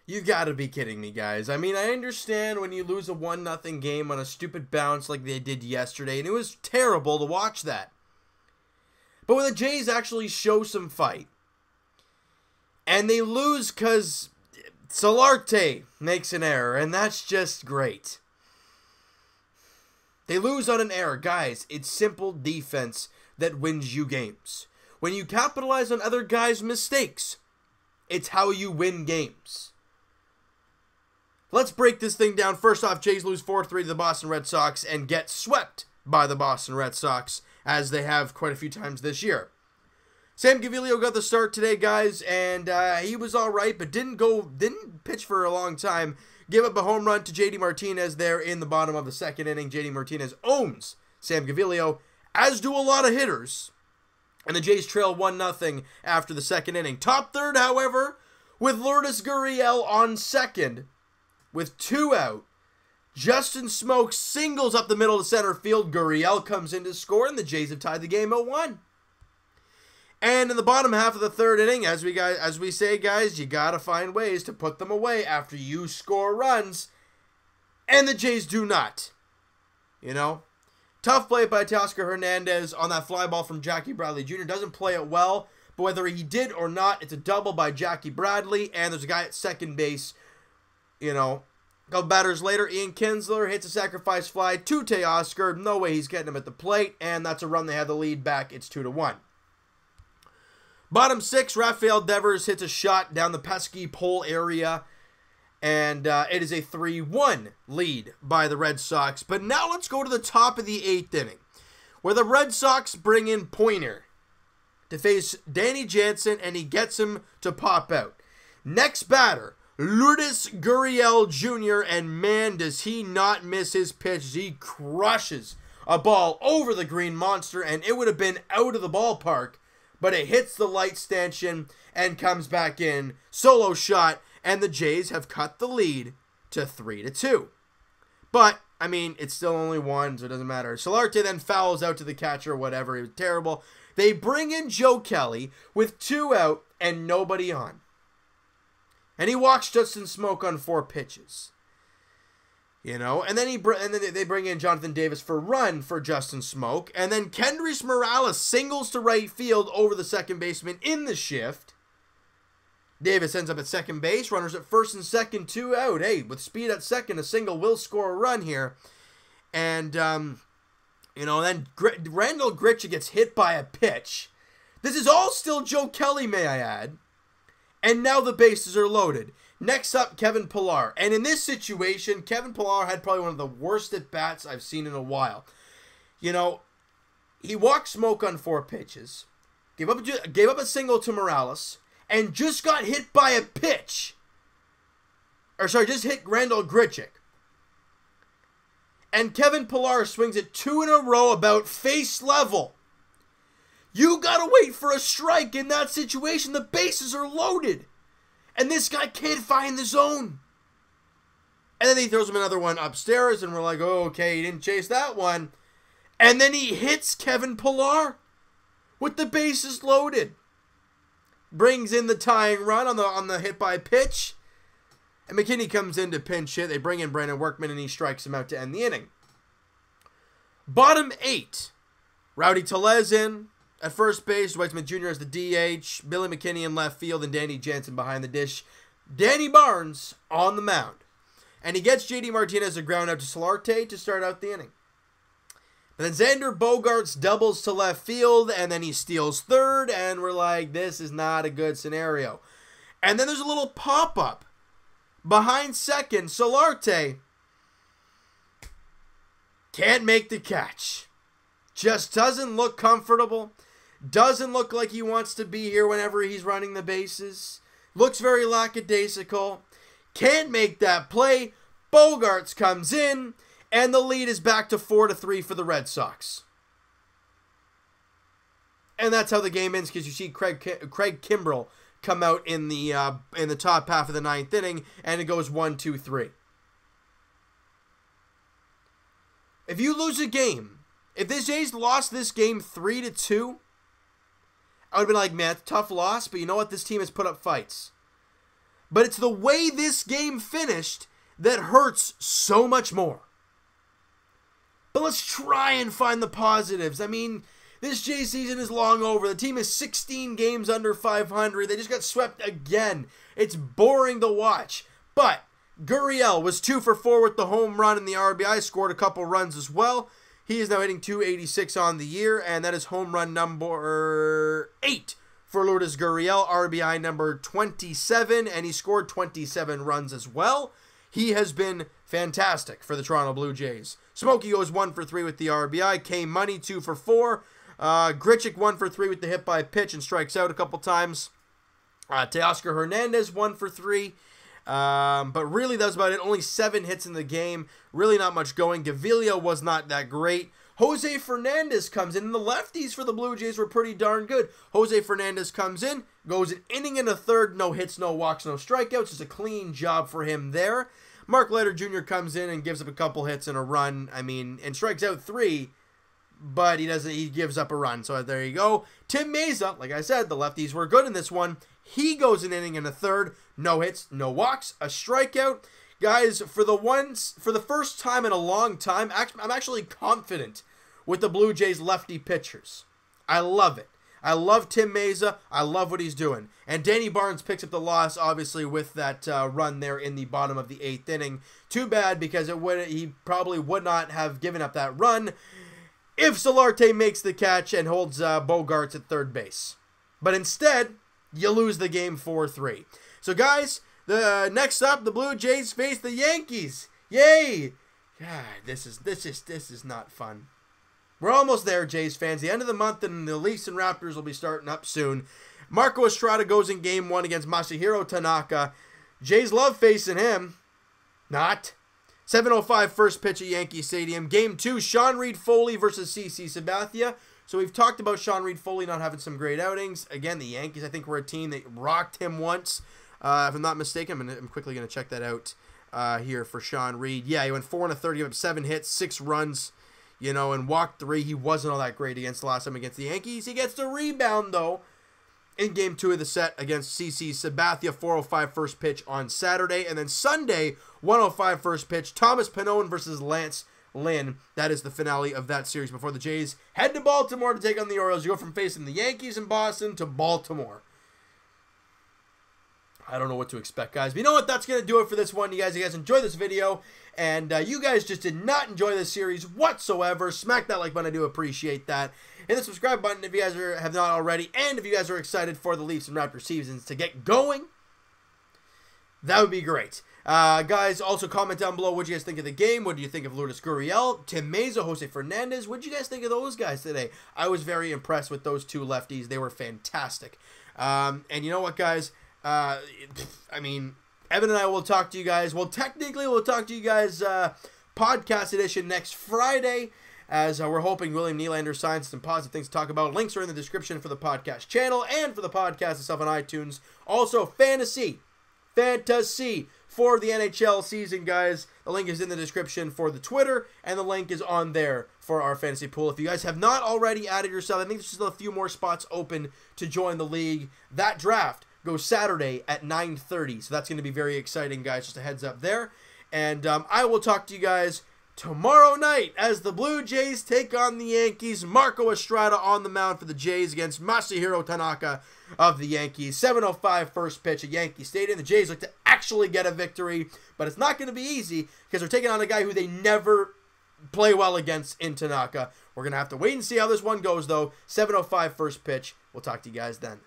You gotta be kidding me, guys. I mean, I understand when you lose a 1-0 game on a stupid bounce like they did yesterday, and it was terrible to watch that. But when the Jays actually show some fight, and they lose because Solarte makes an error, and that's just great. They lose on an error. Guys, it's simple defense that wins you games. When you capitalize on other guys' mistakes, it's how you win games. Let's break this thing down. First off, Jays lose 4-3 to the Boston Red Sox and get swept by the Boston Red Sox, as they have quite a few times this year. Sam Gaviglio got the start today, guys, and he was all right, but didn't pitch for a long time. Give up a home run to JD Martinez there in the bottom of the second inning. JD Martinez owns Sam Gaviglio, as do a lot of hitters. And the Jays trail 1-0 after the second inning. Top third, however, with Lourdes Gurriel on second. With 2 out, Justin Smoak singles up the middle to center field. Gurriel comes in to score, and the Jays have tied the game at 1. And in the bottom half of the third inning, as we say, guys, you gotta find ways to put them away after you score runs, and the Jays do not. You know, tough play by Teoscar Hernandez on that fly ball from Jackie Bradley Jr. Doesn't play it well, but whether he did or not, it's a double by Jackie Bradley, and there's a guy at second base. You know, a couple batters later, Ian Kinsler hits a sacrifice fly to Teoscar. No way he's getting him at the plate, and that's a run. They have the lead back. It's 2-1. Bottom 6, Rafael Devers hits a shot down the pesky pole area, and it is a 3-1 lead by the Red Sox. But now let's go to the top of the 8th inning, where the Red Sox bring in Pointer to face Danny Jansen, and he gets him to pop out. Next batter, Lourdes Gurriel Jr., and man, does he not miss his pitch. He crushes a ball over the green monster, and it would have been out of the ballpark, but it hits the light stanchion and comes back in. Solo shot, and the Jays have cut the lead to 3-2. But, I mean, it's still only 1, so it doesn't matter. Solarte then fouls out to the catcher, whatever. It was terrible. They bring in Joe Kelly with 2 out and nobody on. And he walks Justin Smoak on 4 pitches. You know, and then they bring in Jonathan Davis for run for Justin Smoak. And then Kendrys Morales singles to right field over the second baseman in the shift. Davis ends up at second base. Runners at first and second, 2 out. Hey, with speed at second, a single will score a run here. And, you know, then Randall Grichuk gets hit by a pitch. This is all still Joe Kelly, may I add. And now the bases are loaded. Next up, Kevin Pillar. And in this situation, Kevin Pillar had probably one of the worst at-bats I've seen in a while. You know, he walked Smoak on 4 pitches, gave up a single to Morales, and just got hit by a pitch. Just hit Randall Grichuk. And Kevin Pillar swings it 2 in a row about face level. You gotta wait for a strike in that situation. The bases are loaded. And this guy can't find the zone. And then he throws him another one upstairs, and we're like, oh, okay, he didn't chase that one. And then he hits Kevin Pillar with the bases loaded. Brings in the tying run on the hit by pitch. And McKinney comes in to pinch hit. They bring in Brandon Workman, and he strikes him out to end the inning. Bottom 8. Rowdy Tellez in at first base. Dwight Smith Jr. as the DH. Billy McKinney in left field, and Danny Jansen behind the dish. Danny Barnes on the mound. And he gets JD Martinez a ground out to Solarte to start out the inning. And then Xander Bogaerts doubles to left field, and then he steals third, and we're like, this is not a good scenario. And then there's a little pop-up behind second. Solarte can't make the catch. Just doesn't look comfortable. Doesn't look like he wants to be here whenever he's running the bases. Looks very lackadaisical. Can't make that play. Bogaerts comes in, and the lead is back to 4-3 for the Red Sox. And that's how the game ends, because you see Craig Kimbrell come out in the top half of the 9th inning, and it goes 1-2-3. If you lose a game, if the Jays lost this game 3-2, I would have been like, man, it's a tough loss, but you know what? This team has put up fights. But it's the way this game finished that hurts so much more. But let's try and find the positives. I mean, this Jays season is long over. The team is 16 games under 500. They just got swept again. It's boring to watch. But Gurriel was 2 for 4 with the home run and the RBI. Scored a couple runs as well. He is now hitting .286 on the year, and that is home run number 8 for Lourdes Gurriel, RBI number 27, and he scored 27 runs as well. He has been fantastic for the Toronto Blue Jays. Smokey goes 1 for 3 with the RBI. K-Money 2 for 4. Grichuk 1 for 3 with the hit by pitch and strikes out a couple times. Teoscar Hernandez 1 for 3. But really, that was about it. Only 7 hits in the game. Really not much going. Gavilia was not that great. Jose Fernandez comes in, and the lefties for the Blue Jays were pretty darn good. Jose Fernandez comes in, goes an inning and a third, no hits, no walks, no strikeouts. Just a clean job for him there. Mark Leiter Jr. comes in and gives up a couple hits and a run. I mean, and strikes out 3, but he gives up a run. So there you go. Tim Meza, like I said, the lefties were good in this one. He goes an inning and a third, no hits, no walks, a strikeout. Guys, for the first time in a long time, I'm actually confident with the Blue Jays lefty pitchers. I love it. I love Tim Meza. I love what he's doing. And Danny Barnes picks up the loss, obviously, with that run there in the bottom of the 8th inning. Too bad, because he probably would not have given up that run if Solarte makes the catch and holds Bogarts at third base. But instead, you lose the game 4-3. So, guys, next up, the Blue Jays face the Yankees. Yay! God, this is not fun. We're almost there, Jays fans. The end of the month, and the Leafs and Raptors will be starting up soon. Marco Estrada goes in Game 1 against Masahiro Tanaka. Jays love facing him. Not. 7:05 first pitch at Yankee Stadium. Game 2, Sean Reid-Foley versus CC Sabathia. So we've talked about Sean Reid-Foley not having some great outings. Again, the Yankees, I think, were a team that rocked him once. If I'm not mistaken, I'm quickly going to check that out here for Sean Reid. Yeah, he went 4 1/3, gave up 7 hits, 6 runs. And walked 3. He wasn't all that great against the last time against the Yankees. He gets the rebound, though, in Game 2 of the set against CC Sabathia. 4:05 first pitch on Saturday. And then Sunday, 1:05 first pitch. Thomas Pannone versus Lance Lynn. That is the finale of that series before the Jays head to Baltimore to take on the Orioles. You go from facing the Yankees in Boston to Baltimore. I don't know what to expect, guys. But you know what? That's going to do it for this one. You guys enjoyed this video. And you guys just did not enjoy this series whatsoever. Smack that like button. I do appreciate that. Hit the subscribe button if you guys have not already. And if you guys are excited for the Leafs and Raptors seasons to get going, that would be great. Guys, also comment down below what you guys think of the game. What do you think of Lourdes Gurriel, Tim Meza, Jose Fernandez? What did you guys think of those guys today? I was very impressed with those 2 lefties. They were fantastic. And you know what, guys? I mean, Evan and I will talk to you guys. Well, technically, we'll talk to you guys podcast edition next Friday, as we're hoping William Nylander signs some positive things to talk about. Links are in the description for the podcast channel and for the podcast itself on iTunes. Also, fantasy for the NHL season, guys. The link is in the description for the Twitter, and the link is on there for our fantasy pool. If you guys have not already added yourself, I think there's still a few more spots open to join the league. That draft goes Saturday at 9:30, so that's going to be very exciting, guys. Just a heads up there. And I will talk to you guys tomorrow night as the Blue Jays take on the Yankees. Marco Estrada on the mound for the Jays against Masahiro Tanaka of the Yankees. 7:05 first pitch at Yankee Stadium. The Jays look to actually get a victory, but it's not going to be easy because they're taking on a guy who they never play well against in Tanaka. We're going to have to wait and see how this one goes, though. 7:05 first pitch. We'll talk to you guys then.